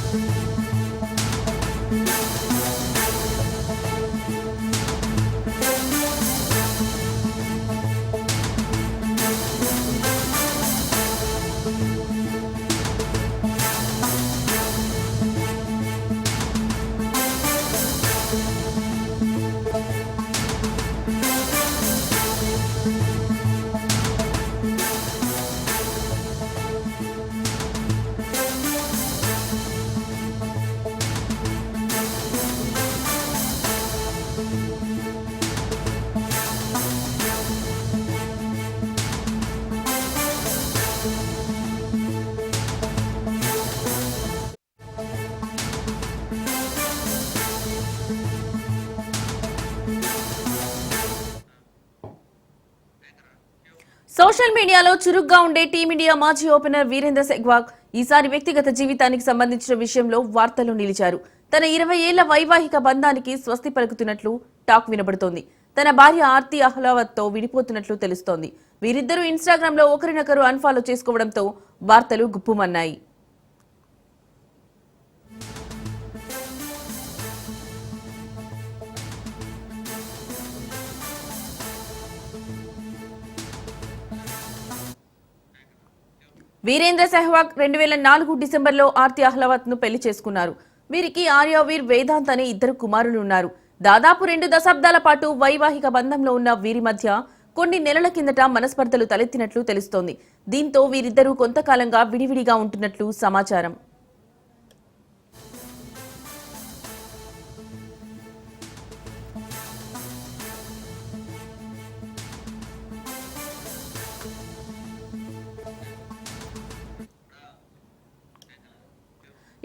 Social మీడియాలో చురుగ్గా ఉండే టీమిండియా మాజీ ఓపెనర్ వీరేంద్ర సెహ్వాగ్ ఈసారి వ్యక్తిగత జీవితానికి సంబంధించిన విషయంలో వార్తల్లో నిలిచారు. తన 20 ఏళ్ల వైవాహిక బంధానికి స్వస్తి పలుకుతున్నట్లు టాక్ వినబడుతోంది. తన భార్య ఆర్తి అహ్లావత్ తో విడిపోతున్నట్లు తెలుస్తోంది. వీరిద్దరూ ఇన్స్టాగ్రామ్ లో ఒకరినొకరు అన్ఫాలో చేసుకోవడంతో వార్తలు గుప్పుమన్నాయి. వీరేంద్ర సెహ్వాగ్ 2004 డిసెంబర్లో ఆర్తి అహ్లావత్ ను పెళ్లి చేసుకున్నారు. వీరికి ఆర్యావీర్, వేదాంత్ అనే 2 కుమారులు ఉన్నారు. దాదాపు 2 దశాబ్దాల పాటు వైవాహిక బంధంలో ఉన్న వీరి మధ్య కొన్ని నెలల కిందట మనస్పర్ధలు తలెత్తినట్లు తెలుస్తోంది. దీంతో వీరిద్దరూ కొంతకాలంగా విడివిడిగా ఉంటున్నట్లు సమాచారం.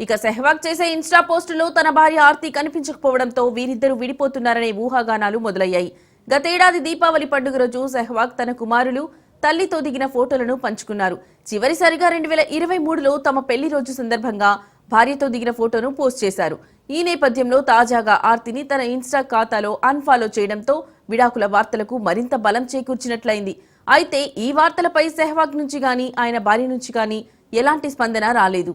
ఇక సెహ్వాగ్ చేసే ఇన్స్టా పోస్టులో తన భార్య ఆర్తి కనిపించకపోవడంతో వీరిద్దరూ విడిపోతున్నారనే ఊహాగానాలు మొదలయ్యాయి. గతేడాది దీపావళి పండుగ రోజు సెహ్వాగ్ తన కుమారులు, తల్లితో దిగిన ఫోటోలను పంచుకున్నారు. చివరిసారిగా 2023లో తమ పెళ్లి రోజు సందర్భంగా భార్యతో దిగిన ఫోటోను పోస్ట్ చేశారు. ఈ నేపథ్యంలో తాజాగా ఆర్తిని తన ఇన్స్టా ఖాతాలో అన్ఫాలో చేయడంతో విడాకుల వార్తలకు మరింత బలం చేకూర్చినట్లయింది. అయితే ఈ వార్తలపై సెహ్వాగ్ నుంచి గానీ, ఆయన భార్య నుంచి గానీ ఎలాంటి స్పందన రాలేదు.